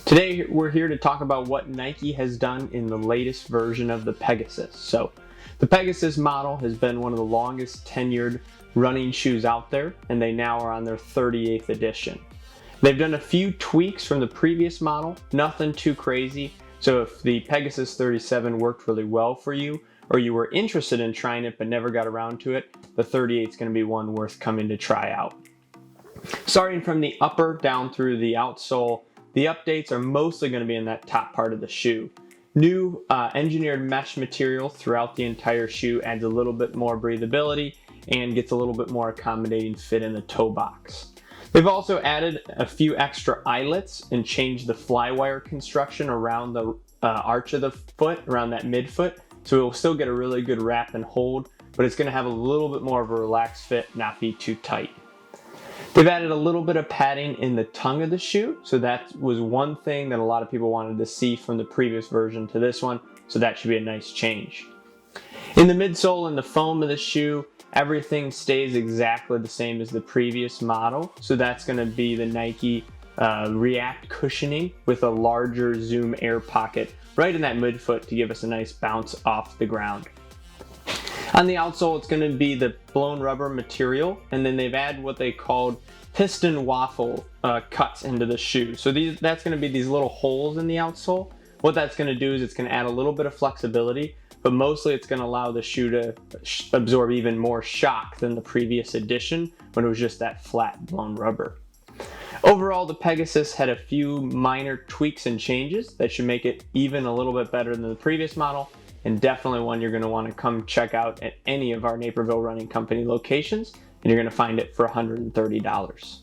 Today we're here to talk about what Nike has done in the latest version of the Pegasus. So the Pegasus model has been one of the longest tenured running shoes out there, and they now are on their 38th edition. They've done a few tweaks from the previous model, nothing too crazy. So if the Pegasus 37 worked really well for you, or you were interested in trying it but never got around to it, the 38 is going to be one worth coming to try out. Starting from the upper down through the outsole, the updates are mostly going to be in that top part of the shoe. New engineered mesh material throughout the entire shoe adds a little bit more breathability and gets a little bit more accommodating fit in the toe box. They've also added a few extra eyelets and changed the Flywire construction around the arch of the foot, around that midfoot, so it will still get a really good wrap and hold, but it's going to have a little bit more of a relaxed fit, not be too tight. They've added a little bit of padding in the tongue of the shoe, so that was one thing that a lot of people wanted to see from the previous version to this one, so that should be a nice change. In the midsole and the foam of the shoe, everything stays exactly the same as the previous model, so that's going to be the Nike React cushioning with a larger zoom air pocket right in that midfoot to give us a nice bounce off the ground. On the outsole, it's going to be the blown rubber material, and then they've added what they called piston waffle cuts into the shoe. So that's going to be these little holes in the outsole. What that's going to do is it's going to add a little bit of flexibility, but mostly it's going to allow the shoe to absorb even more shock than the previous edition when it was just that flat blown rubber. Overall, the Pegasus had a few minor tweaks and changes that should make it even a little bit better than the previous model, and definitely one you're going to want to come check out at any of our Naperville Running Company locations, and you're going to find it for $130.